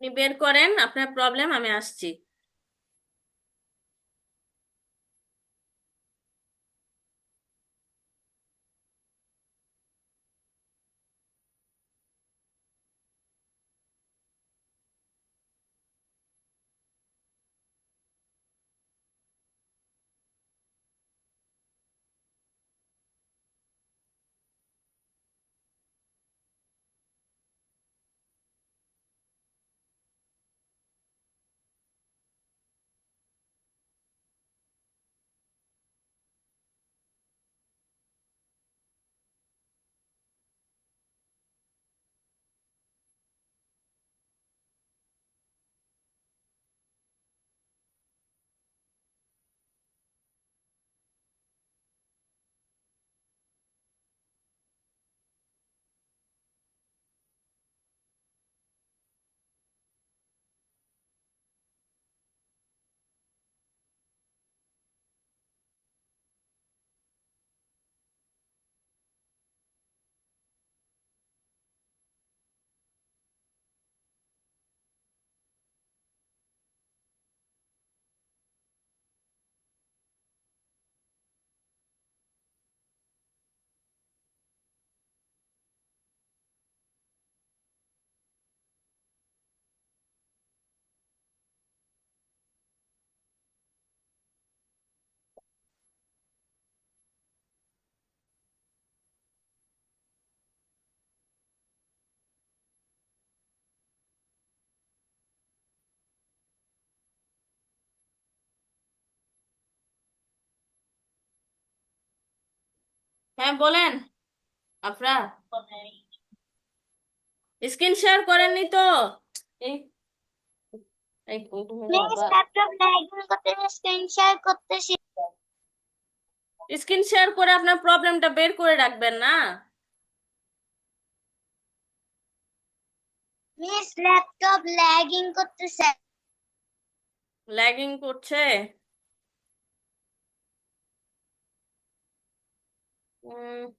আপনি বের করেন আপনার প্রবলেম, আমি আসছি। হ্যাঁ, বলেন। আপনার স্ক্রিন শেয়ার করেননি তো? এই এই তুমি মিস বাবা, ল্যাপটপ লাইটিং করতে স্ক্রিন শেয়ার করতেছি। স্ক্রিন শেয়ার করে আপনার প্রবলেমটা বের করে রাখবেন না? মিস ল্যাপটপ ল্যাগিং করতেছে। ল্যাগিং করছে? উম,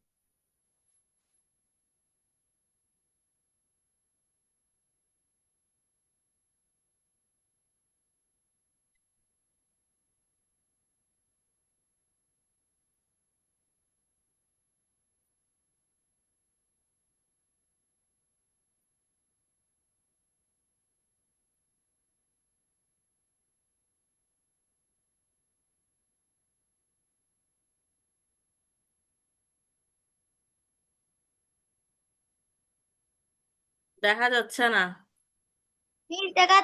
দেখা যাচ্ছে না। মিস দেখা।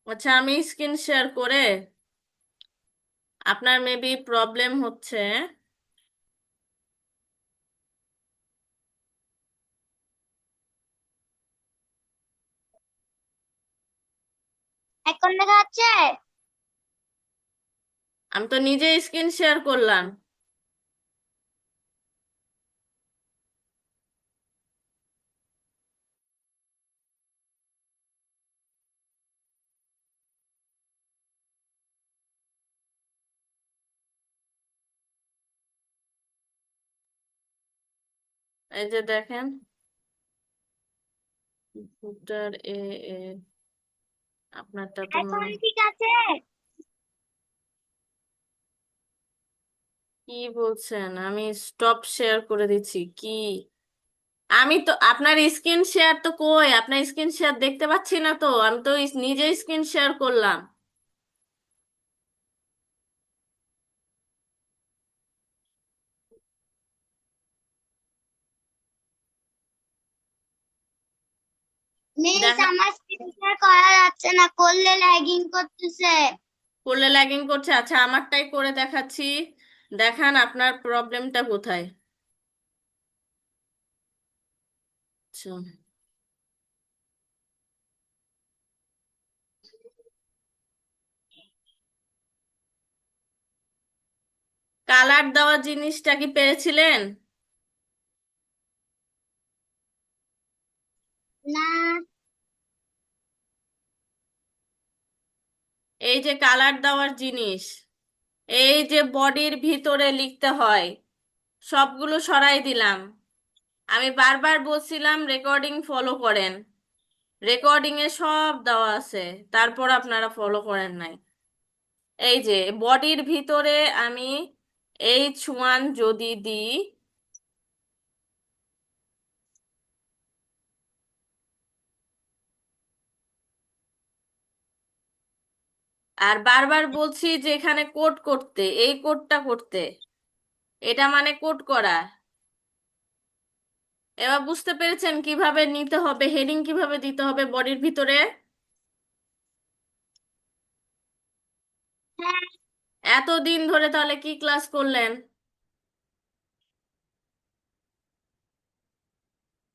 আচ্ছা, আমি স্ক্রিন শেয়ার করে আপনার মেবি প্রবলেম হচ্ছে। এখন দেখা যাচ্ছে। আমি তো নিজে স্ক্রিন শেয়ার করলাম। এই যে দেখেন, ফুটার এ এ আপনারটা তো এখন মনে, ঠিক আছে। কি বলছেন? আমি স্টপ শেয়ার করে দিচ্ছি কি? আমি তো আপনার স্ক্রিন শেয়ার তো কই, আপনার স্ক্রিন শেয়ার দেখতে পাচ্ছি না তো, আমি তো নিজে স্ক্রিন শেয়ার করলাম। মিস দেখা, আমার স্ক্রিন শেয়ার করা যাচ্ছে না, করলে ল্যাগিং করতেছে। করলে ল্যাগিং করছে? আচ্ছা, আমারটাই করে দেখাচ্ছি। দেখান আপনার প্রবলেমটা কোথায়। আচ্ছা, কালার দেওয়া জিনিসটা কি পেরেছিলেন? না। এই যে কালার দেওয়ার জিনিস, এই যে বডির ভিতরে লিখতে হয়, সবগুলো সরাই দিলাম। আমি বারবার বলছিলাম রেকর্ডিং ফলো করেন, রেকর্ডিং এ সব দেওয়া আছে, তারপর আপনারা ফলো করেন নাই। এই যে বডির ভিতরে আমি H1 যদি দিই, আর বারবার বলছি যে এখানে কোড করতে, এই কোডটা করতে, এটা মানে কোড করা। এবার বুঝতে পেরেছেন কিভাবে নিতে হবে, হেডিং কিভাবে দিতে হবে বডির ভিতরে? হ্যাঁ। এতদিন ধরে তাহলে কি ক্লাস করলেন?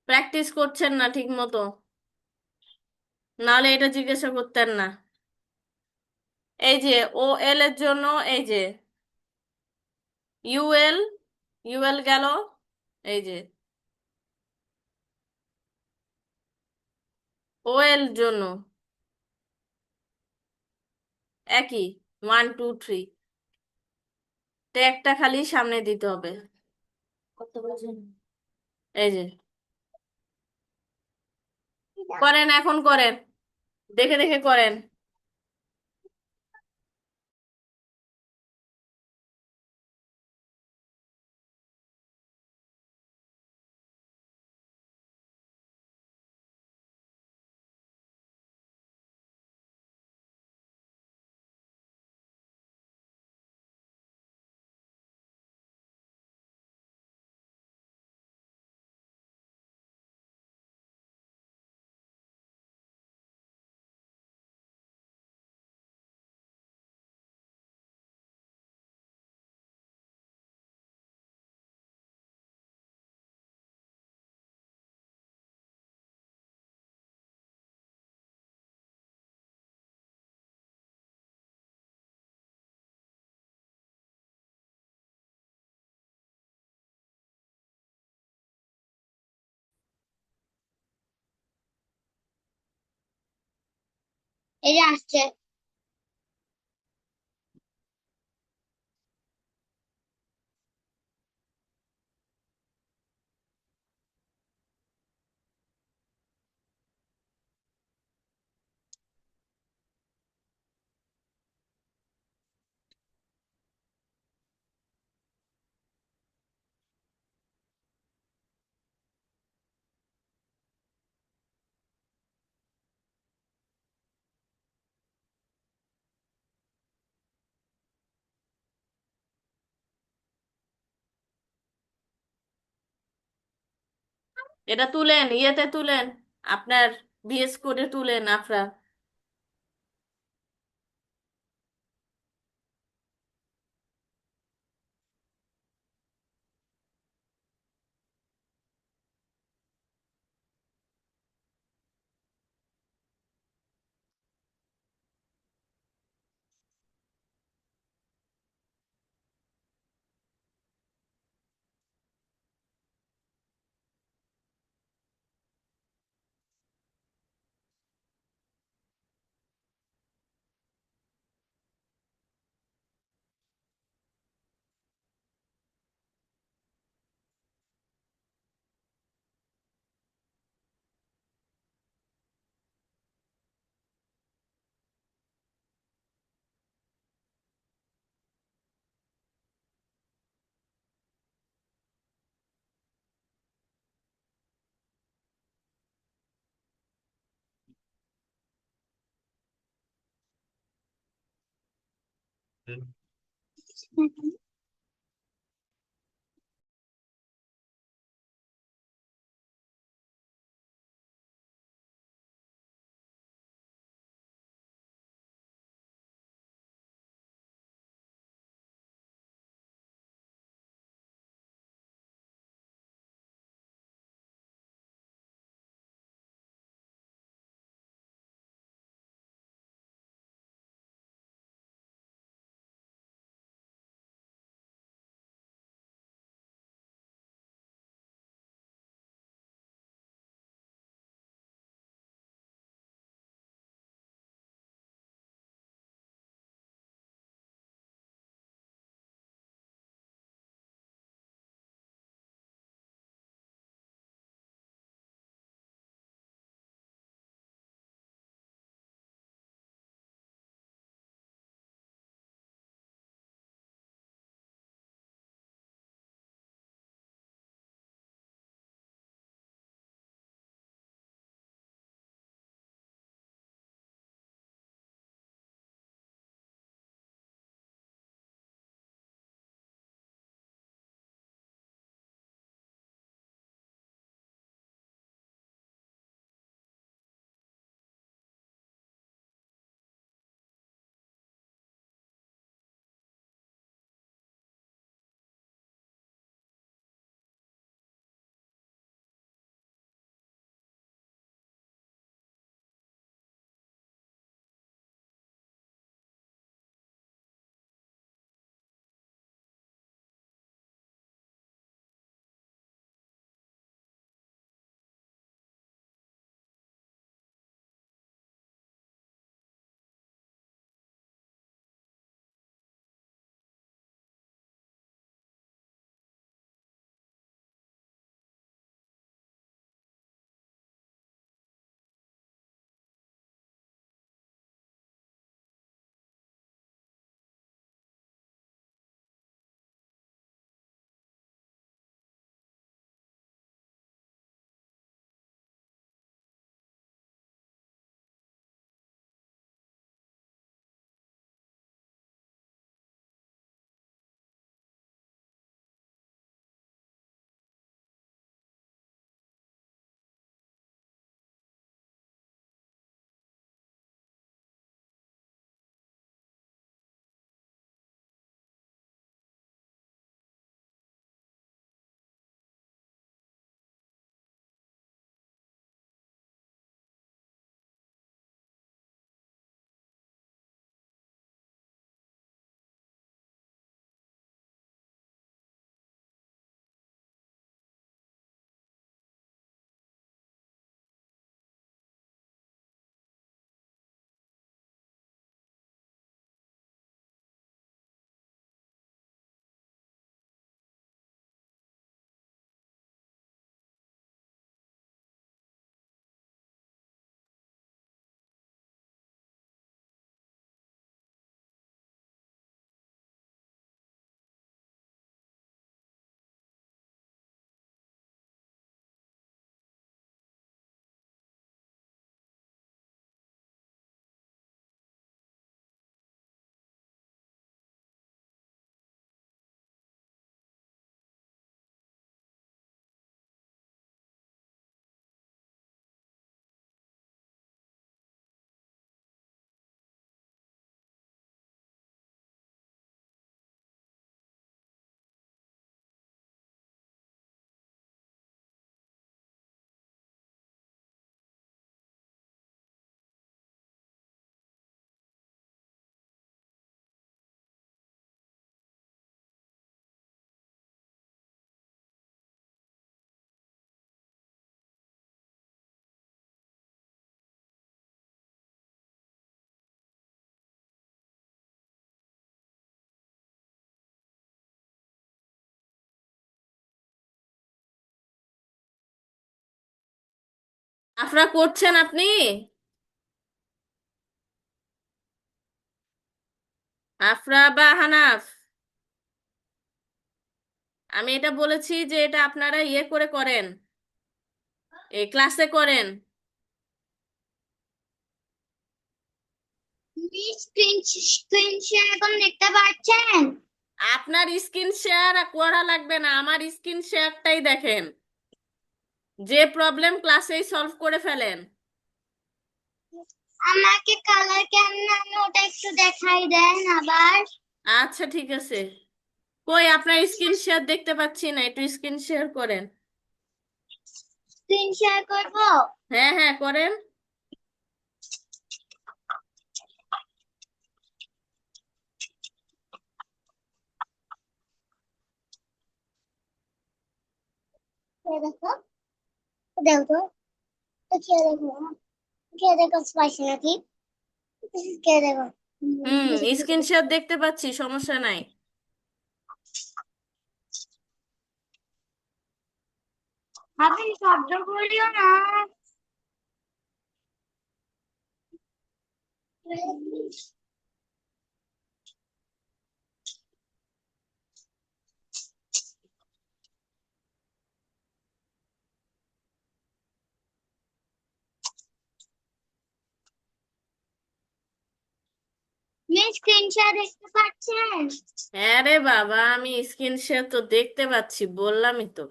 প্র্যাকটিস করছেন না ঠিক মতো, নাহলে এটা জিজ্ঞাসা করতেন না। এই যে ও এল এর জন্য, এই যে ইউএল, ইউএল গেল, এই যে ও এল জন্য একই, 1 2 3, ট্যাগটা খালি সামনে দিতে হবে। কত বুঝেন? এই যে করেন, এখন করেন, দেখে দেখে করেন। এই যে আসছে। এটা তুলেন, ইয়েতে তুলেন, আপনার ভিএস কোডে তুলেন আপনার। আফরা করছেন আপনি? আফরা বা হানাফ, আমি এটা বলেছি যে এটা আপনারা ইয়ে করে করেন, এই ক্লাসে করেন। মিস স্ক্রিন শেয়ার এখন দেখতে পাচ্ছেন? আপনার স্ক্রিন শেয়ার করা লাগবে না, আমার স্ক্রিন শেয়ারটাই দেখেন, যে প্রবলেম ক্লাসেই সলভ করে ফেলেন। আমাকে কালার কেন ওটা একটু দেখাই দেন আবার। আচ্ছা ঠিক আছে। কই আপনার স্ক্রিন শেয়ার দেখতে পাচ্ছি না, একটু স্ক্রিন শেয়ার করেন। স্ক্রিন শেয়ার করবো? হ্যাঁ হ্যাঁ করেন। খেয়ে দেখো, দেখো তো, তো খেয়ে দেখো, খেয়ে দেখো স্পাইসি নাকি, খেয়ে দেখো। হুম, স্ক্রিন শেয়ার দেখতে পাচ্ছি, সমস্যা নাই। আপনি শব্দ করিও না। মিস স্ক্রিন শেয়ার দেখতে পাচ্ছেন? হ্যাঁ রে বাবা, আমি স্ক্রিন শেয়ার তো দেখতে পাচ্ছি, বললামই তো।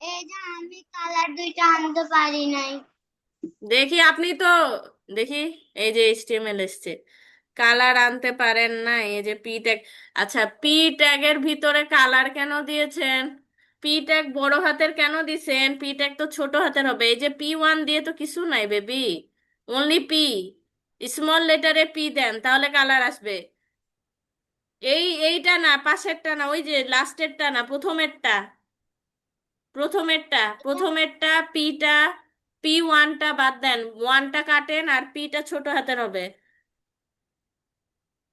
এই যে আমি কালার দুইটা আনতে পারি নাই। দেখি আপনি তো, দেখি, এই যে এইচটিএমএল এসছে, কালার আনতে পারেন না, এই যে পি ট্যাগ। আচ্ছা, পি ট্যাগের ভিতরে কালার কেন দিয়েছেন? পি ট্যাগ বড় হাতের কেন দিছেন? পি ট্যাগ তো ছোট হাতের হবে। এই যে P1 দিয়ে তো কিছু নাই বেবি, অনলি পি। স্মল লেটারে পি দেন, তাহলে কালার আসবে। এইটা না, পাশেরটা না, ওই যে লাস্টেরটা না, প্রথমেরটা। প্রথমেরটা পিটা, P1টা বাদ দেন, ওয়ানটা কাটেন আর পিটা ছোট হাতের হবে,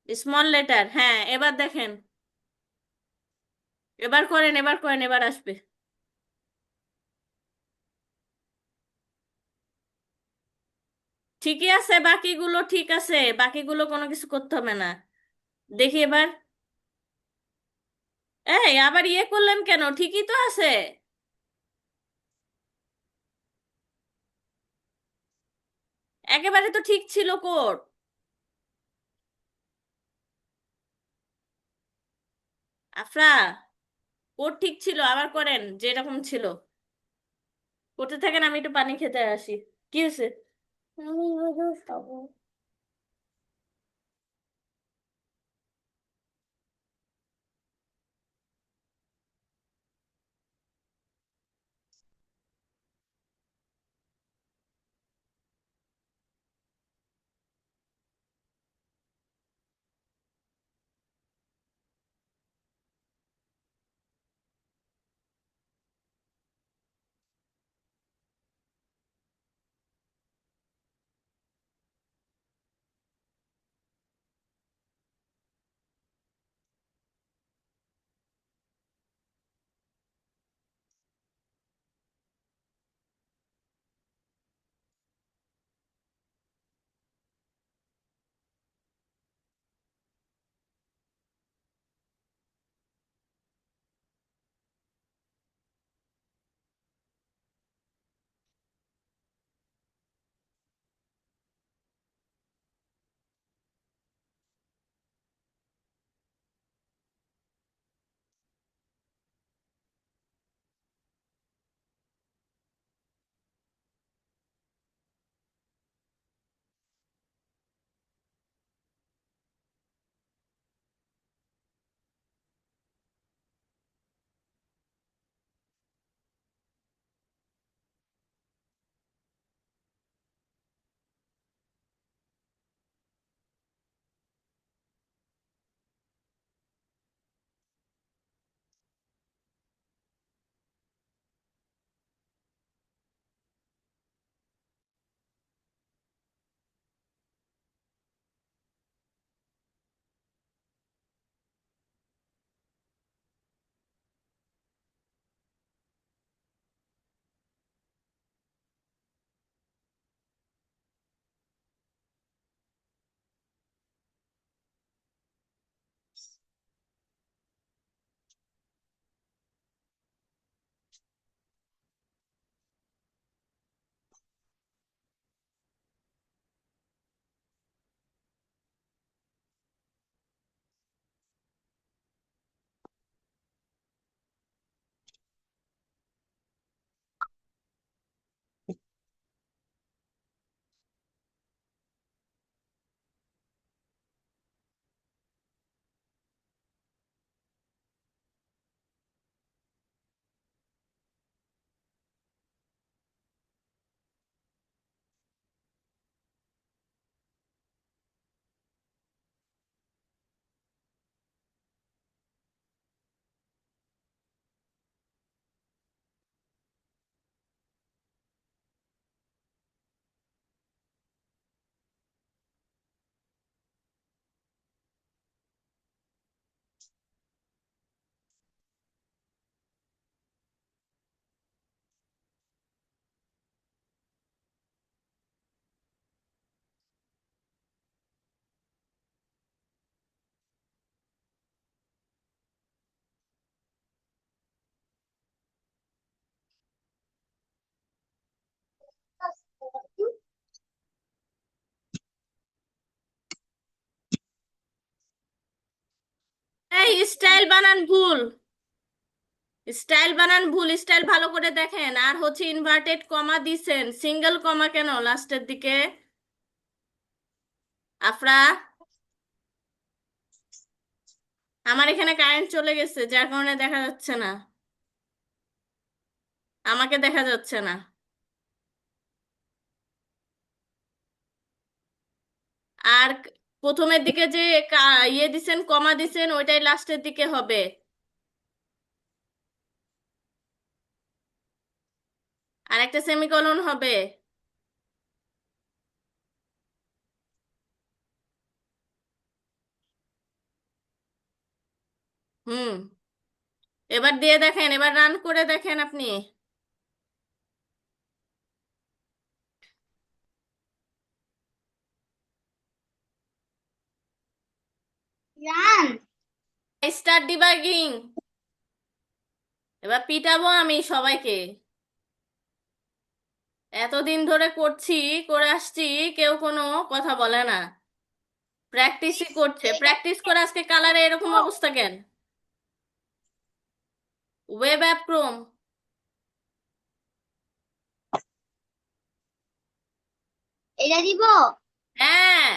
স্মল লেটার। হ্যাঁ এবার দেখেন, এবার করেন, এবার আসবে। ঠিকই আছে, বাকিগুলো ঠিক আছে, বাকিগুলো কোনো কিছু করতে হবে না। দেখি এবার। এই আবার ইয়ে করলেন কেন? ঠিকই তো আছে, একেবারে তো ঠিক ছিল কোড। আফরা, কোড ঠিক ছিল, আবার করেন যেরকম ছিল। করতে থাকেন, আমি একটু পানি খেতে আসি। কি হয়েছে? আমি নুডলস খাবো। এই স্টাইল বানান ভুল, স্টাইল বানান ভুল, স্টাইল ভালো করে দেখেন। আর হচ্ছে ইনভার্টেড কমা দিছেন, সিঙ্গেল কমা কেন লাস্টের দিকে? আফরা, আমার এখানে কারেন্ট চলে গেছে যার কারণে দেখা যাচ্ছে না, আমাকে দেখা যাচ্ছে না। আর প্রথমের দিকে যে ইয়ে দিছেন, কমা দিছেন, ওইটাই লাস্টের দিকে হবে। আর একটা সেমিকোলন হবে। হুম, এবার দিয়ে দেখেন, এবার রান করে দেখেন আপনি। রান। Start debugging. এবার পিটাবো আমি সবাইকে। এতদিন ধরে করছি, করে আসছি, কেউ কোনো কথা বলে না। প্র্যাকটিসই করছে, এটা প্র্যাকটিস করে আজকে কালারে এরকম দিব, অবস্থা কেন? Web app Chrome. এটা দিব। হ্যাঁ,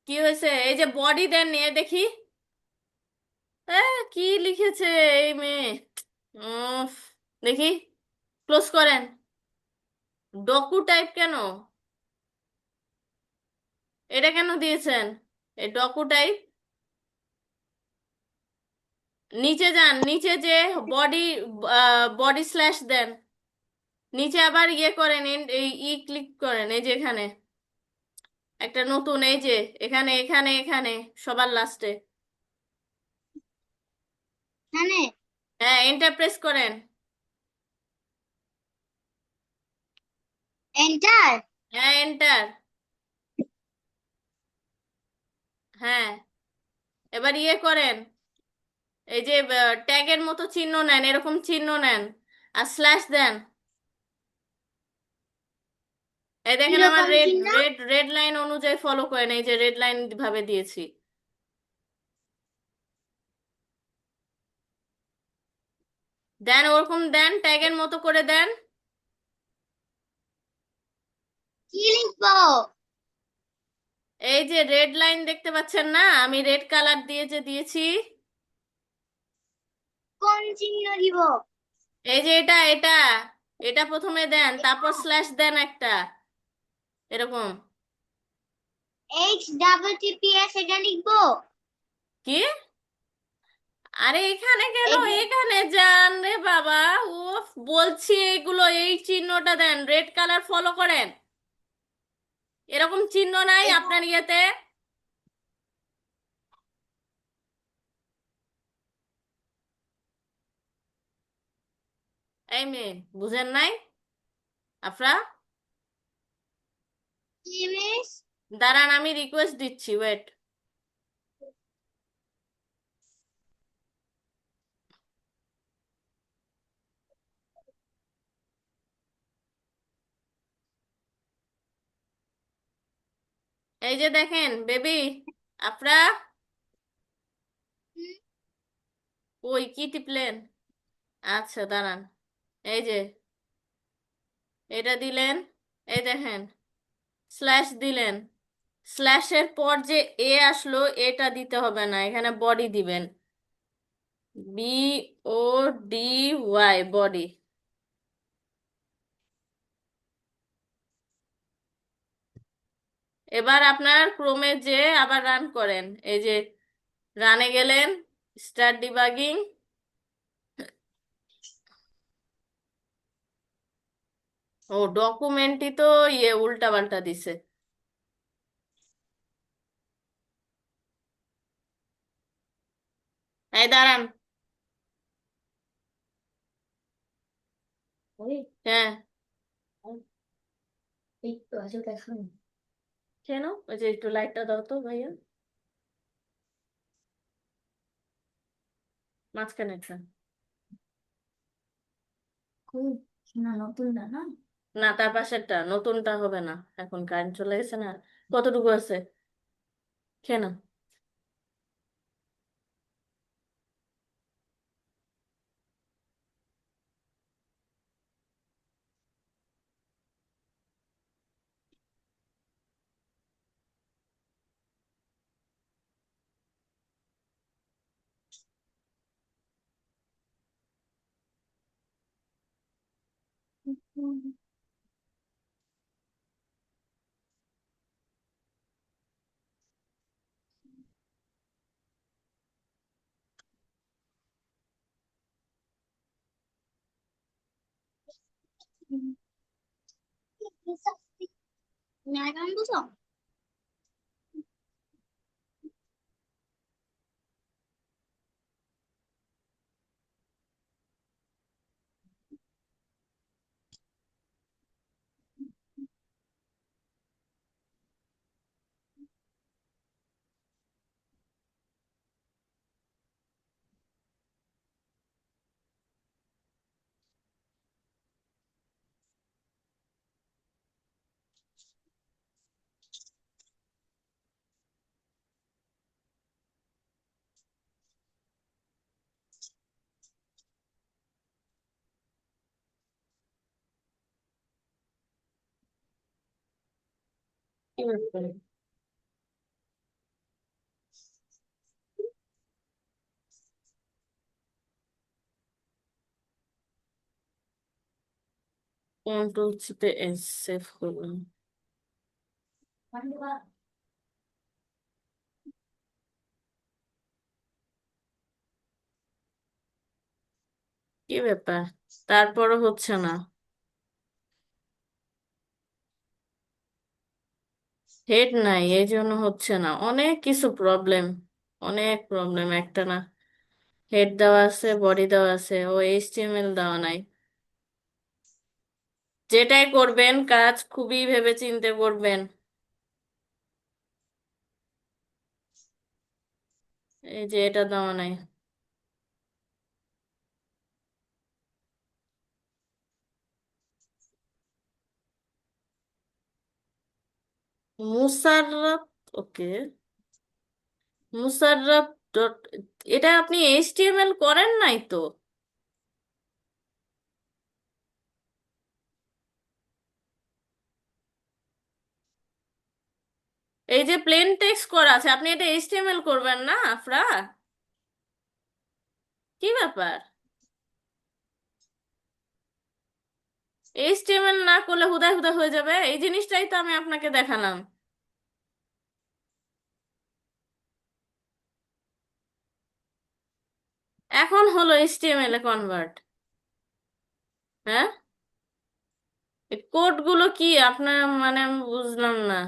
কি হয়েছে? এই যে বডি দেন নিয়ে দেখি। কি লিখেছে এই মেয়ে? উফ, দেখি, ক্লোজ করেন। ডকু টাইপ কেন? এটা কেন দিয়েছেন? এই ডকু টাইপ। নিচে যান, নিচে যে বডি, বডি স্ল্যাশ দেন, নিচে আবার ইয়ে করেন, এই ক্লিক করেন, এই যে এখানে একটা নতুন, এই যে এখানে এখানে এখানে সবার লাস্টে। এখানে হ্যাঁ, এন্টার প্রেস করেন। এন্টার। হ্যাঁ, এন্টার। হ্যাঁ, এবার ইয়ে করেন, এই যে ট্যাগের মতো চিহ্ন নেন, এরকম চিহ্ন নেন, আর স্ল্যাশ দেন। এই দেখেন আমার কিরকম রেড চিহ্ন? রেড রেড লাইন অনুযায়ী ফলো করেন, এই যে রেড লাইন ভাবে দিয়েছি। দেন, ওরকম দেন, ট্যাগের মতো করে দেন। কি লিখবো? এই যে রেড লাইন দেখতে পাচ্ছেন না, আমি রেড কালার দিয়ে যে দিয়েছি, কোন চিহ্ন দিব? এই যে এটা এটা এটা প্রথমে দেন, তারপর স্ল্যাশ দেন একটা, এরকম। HTTPS এটা লিখবো? কি? আরে এখানে কেন? এই যে এখানে যান রে বাবা। উফ, বলছি এগুলো, এই চিহ্নটা দেন, রেড কালার ফলো করেন। এরকম চিহ্ন নাই এটা আপনার ইয়েতে? এই মেয়ে, বুঝেন নাই? আফরা, কি মিস? দাঁড়ান, আমি রিকোয়েস্ট দিচ্ছি, ওয়েট। এই যে দেখেন বেবি, আফরা, ওই কি টিপলেন? আচ্ছা দাঁড়ান, এই যে এটা দিলেন, এই দেখেন, স্ল্যাশ দিলেন, স্ল্যাশের পর যে এ আসলো, এটা দিতে হবে না, এখানে বডি দিবেন, BODY, বডি। এবার আপনার ক্রোমে যে আবার রান করেন, এই যে রানে গেলেন, স্টার্ট ডিবাগিং। ও, ডকুমেন্টই তো ইয়ে উল্টা পাল্টা দিছে। এই দাঁড়ান। হ্যাঁ, কেন? ওই যে একটু লাইটটা দাও তো ভাইয়া। মাঝখানেরটা। খুব না, নতুন না না। না, তার পাশেরটা, নতুনটা হবে না, এখন কারেন্ট চলে গেছে না। কতটুকু আছে? খেয়ে না। ন্যাকাম বুঝো। কি ব্যাপার? কন্ট্রোল চিপে এস সেভ করলাম। কি ব্যাপার? তারপরও হচ্ছে না। হেড নাই এই জন্য হচ্ছে না, অনেক কিছু প্রবলেম। অনেক প্রবলেম, একটা না। হেড দেওয়া আছে, বডি দেওয়া আছে, ও এইচটিএমএল দেওয়া নাই। যেটাই করবেন কাজ খুবই ভেবে চিন্তে করবেন। এই যে এটা দেওয়া নাই। মুসাররফ। ওকে। মুসাররফ ডট, এটা আপনি এইচটিএমএল করেন নাই তো? এই যে প্লেন টেক্সট করা আছে, আপনি এটা এইচটিএমএল করবেন না আফরা? কি ব্যাপার? এইচটিএমএল না করলে হুদায় হুদা হয়ে যাবে, এই জিনিসটাই তো আমি আপনাকে দেখালাম। এখন হলো এইচটিএমএল এ কনভার্ট। হ্যাঁ, কোড গুলো কি আপনার, মানে আমি বুঝলাম না।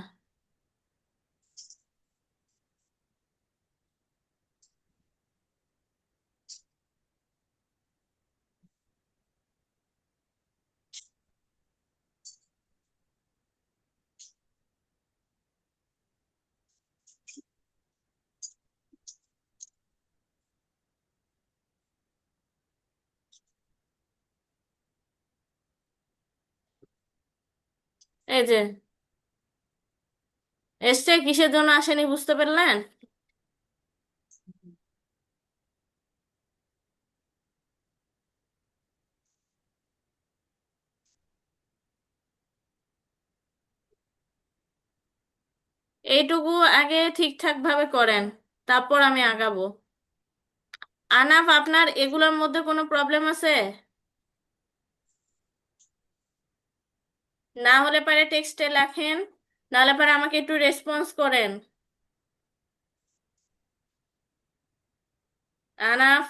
এই যে এসছে, কিসের জন্য আসেনি বুঝতে পারলেন? এইটুকু আগে ঠিকঠাক ভাবে করেন, তারপর আমি আগাবো। আনাফ, আপনার এগুলোর মধ্যে কোনো প্রবলেম আছে? না হলে পারে টেক্সটে লেখেন, নাহলে পারে আমাকে একটু রেসপন্স করেন। আনাফ,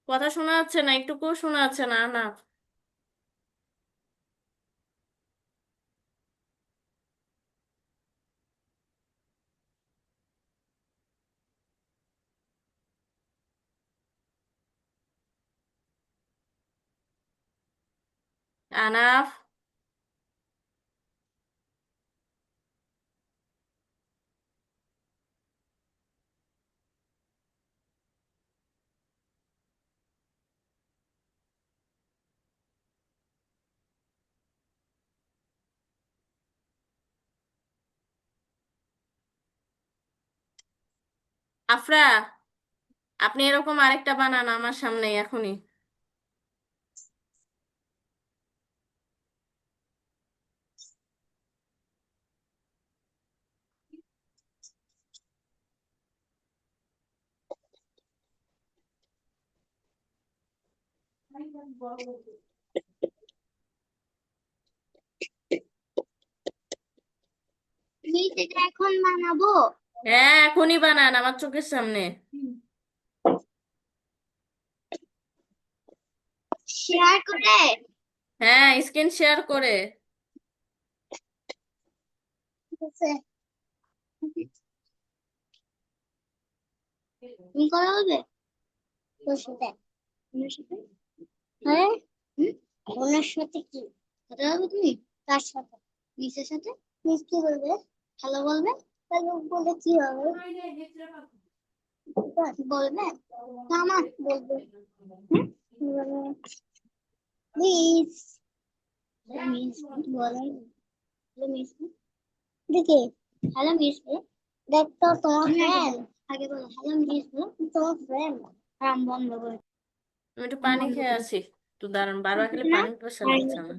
কথা শোনা যাচ্ছে না, একটুকুও শোনা যাচ্ছে না আনাফ। আনাফ, আফরা, আপনি এরকম আরেকটা বানান আমার সামনে এখনই। তুমি এটা এখন বানাবো? হ্যাঁ, এখনই বানান আমার চোখের সামনে। শেয়ার করে? হ্যাঁ, স্ক্রিন শেয়ার করে। ঠিক আছে, তুমি করা হবে তোর সাথে? ওনার সাথে? হ্যাঁ। হুম? ওনার সাথে কি কথা হবে তুমি? কার সাথে? মিসের সাথে? মিস কি বলবে? হ্যালো বলবে? হ্যালো বলে কি হবে? কি বলবে? মামা বলবে। হুম? কি বলবে? মিস, মিস বলে। হ্যালো মিস, দেখে হ্যালো মিস, দেখ তো তোমার ফ্রেন্ড। আগে বলো হ্যালো মিস, তোমার ফ্রেন্ড। আরাম বন্ধ করে। আমি একটু আরাম পানি বন্ধ খেয়ে করে আসি। একটু দাঁড়ান, বারবার খেলে না। পানি পিপাসা আর লাগছে আমার।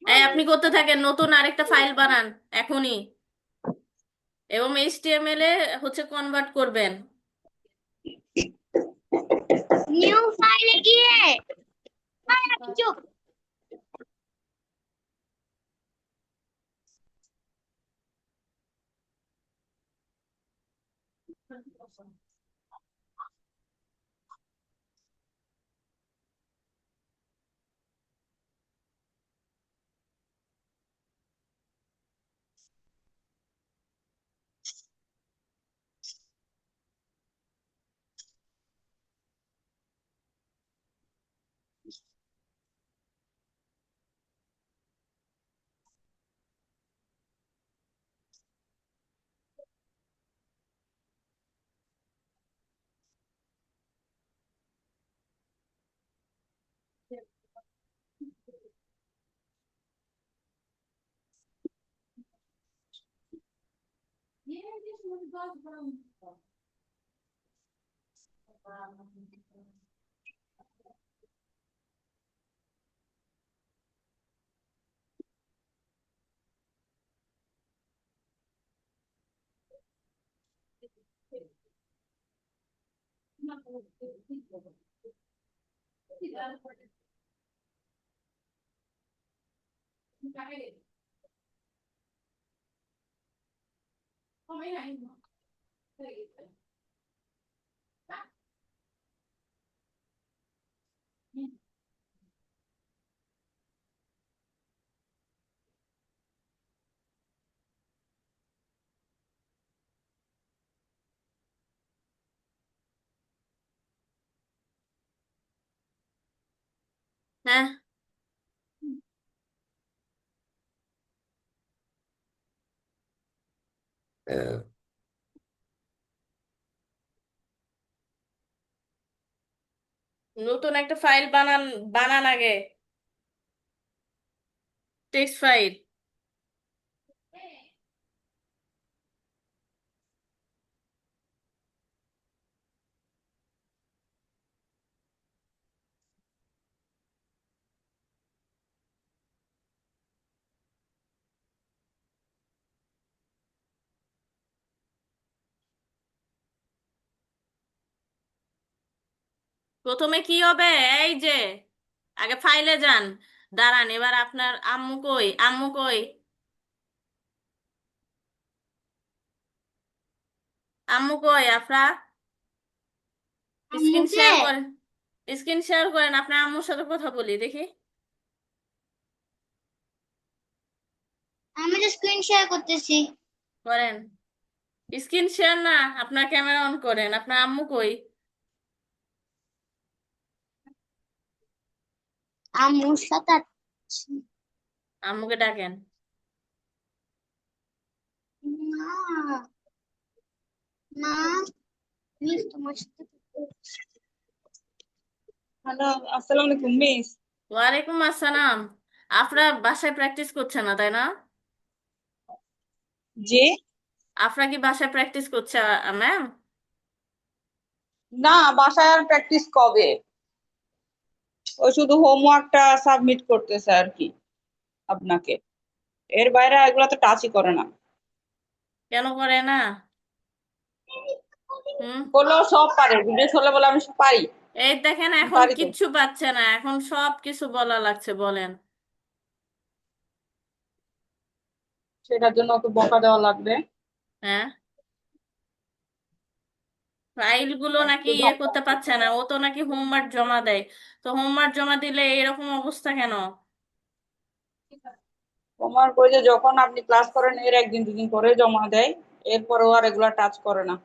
এই, আপনি করতে থাকেন, নতুন আরেকটা ফাইল বানান এখনই, এবং এইচটিএমএল এ হচ্ছে কনভার্ট করবেন। নিউ ফাইলে গিয়ে চুপ। হ্যাঁ, নতুন একটা ফাইল বানান, বানান আগে, টেক্সট ফাইল। প্রথমে কি হবে? এই যে, আগে ফাইলে যান। দাঁড়ান, এবার আপনার আম্মু কই, আম্মু কই, আম্মু কই আফরা? স্ক্রিন আম্মুকে? শেয়ার করেন, স্ক্রিন শেয়ার করেন, আপনার আম্মুর সাথে কথা বলি দেখি। আমি তো স্ক্রিন শেয়ার করতেছি। করেন, স্ক্রিন শেয়ার না, আপনার ক্যামেরা অন করেন, আপনার আম্মু কই? আম্মুর সাথে আম্মুকে ডাকেন। না, না, মিস তোমার সাথে হ্যালো, আসসালামু আলাইকুম মিস। ওয়ালাইকুম আসসালাম। আপনার বাসায় প্র্যাকটিস করছে না তাই না? জি। আপনার কি বাসায় প্র্যাকটিস করছে ম্যাম? না, বাসায় আর প্র্যাকটিস কবে? ওই শুধু হোমওয়ার্কটা সাবমিট করতেছে আর কি আপনাকে। এর বাইরে এগুলো তো টাচই করে না। কেন করে না? হুম। বললেও সব পারে, ভিডিও হলে বলে আমি সব পারি। এই দেখেন আমি এখন পারি তো। কিচ্ছু পাচ্ছে না, এখন সব কিছু বলা লাগছে, বলেন। সেটার জন্য ওকে বকা দেওয়া লাগবে। হ্যাঁ, ফাইল গুলো নাকি একটু ইয়ে ধাক্কা করতে পারছে দিতে না, হবে। ও তো নাকি হোমওয়ার্ক জমা দেয়। তো হোমওয়ার্ক জমা দিলে এরকম অবস্থা কেন? হোমওয়ার্ক করে যে যখন আপনি ক্লাস করেন এর একদিন দুদিন পরে জমা দেয়। এরপরেও আর এগুলা টাচ করে না।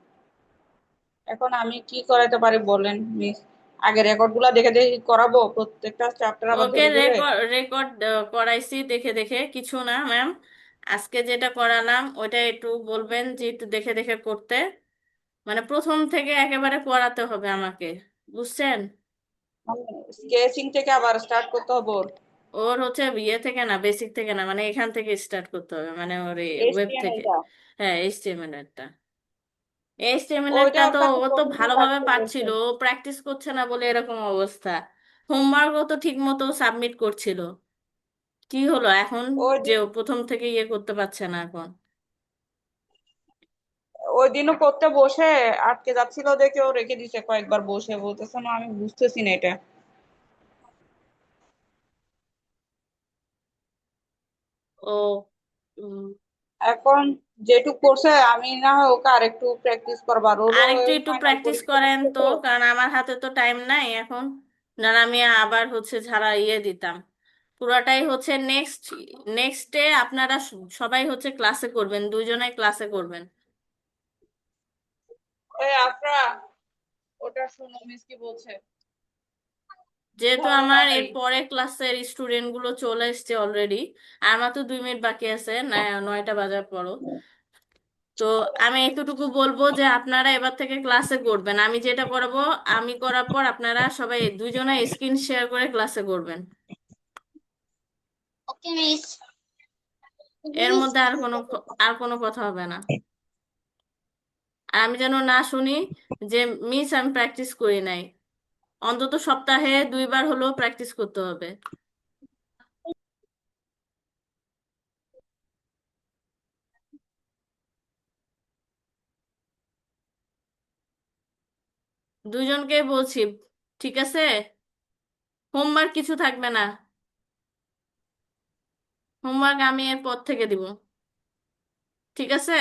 এখন আমি কি করাতে পারি বলেন মিস? আগে রেকর্ড গুলা দেখে দেখে করাবো প্রত্যেকটা চ্যাপ্টার আবার ওকে ধরে ধরে? রেকর্ড রেকর্ড করাইছি দেখে দেখে, কিছু না ম্যাম। আজকে যেটা করালাম ওইটা একটু বলবেন যে একটু দেখে দেখে করতে, মানে প্রথম থেকে একেবারে করাতে হবে আমাকে, বুঝছেন? স্কেচিং থেকে আবার স্টার্ট করতে হবে ওর। ওর হচ্ছে ইয়ে থেকে না, বেসিক থেকে না, মানে এখান থেকে স্টার্ট করতে হবে, মানে ওর ওয়েব থেকে। এইচটিএমএল টা। হ্যাঁ, এইচটিএমএল এরটা। এইচটিএমএল ওইটা এরটা তো আপনাকে ও তো প্রথম থেকে ভালোভাবে কাটতে বলছে। পারছিল, ও প্র্যাকটিস করছে না বলে এরকম অবস্থা। হোমওয়ার্কও তো ঠিক মতো সাবমিট করছিল। কি হলো এখন ওই যে দিন ও প্রথম থেকে ইয়ে করতে পারছে না এখন? ওই দিনও করতে বসে আটকে যাচ্ছিল দেখে ও রেখে দিছে কয়েকবার, বসে বলতেছে না আমি বুঝতেছি না এটা। ও উম, এখন যেটুক করছে আমি না হয় ওকে আরেকটু প্র্যাকটিস করবার, ওরও আরেকটু ওই একটু ফাইনাল প্র্যাকটিস পরীক্ষা করেন দিচ্ছে তো, তো। কারণ আমার হাতে তো টাইম নাই এখন। না, আমি আবার হচ্ছে ঝাড়া ইয়ে দিতাম। পুরাটাই হচ্ছে নেক্সট নেক্সট ডে আপনারা সবাই হচ্ছে ক্লাসে করবেন, দুইজনে ক্লাসে করবেন। ওই আফরা, ওটা শোনো মিস কি বলছে। যেহেতু ধরো আমার এর তাড়াতাড়ি। পরে ক্লাসের স্টুডেন্ট গুলো চলে এসছে অলরেডি, আর মাত্র 2 মিনিট বাকি আছে, 9টা বাজার পরও। তো আমি এতটুকু বলবো যে আপনারা এবার থেকে ক্লাসে করবেন, আমি যেটা করাবো আমি করার পর আপনারা সবাই দুইজনে স্ক্রিন শেয়ার করে ক্লাসে করবেন। ওকে মিস। এর মিস মধ্যে আর কোনো কথা হবে না। আর আমি যেন না শুনি যে মিস আমি প্র্যাকটিস করি নাই। অন্তত সপ্তাহে 2বার হলেও প্র্যাকটিস করতে হবে। দুইজনকেই বলছি, ঠিক আছে? হোমওয়ার্ক কিছু থাকবে না, হোমওয়ার্ক আমি এর পর থেকে দিব, ঠিক আছে?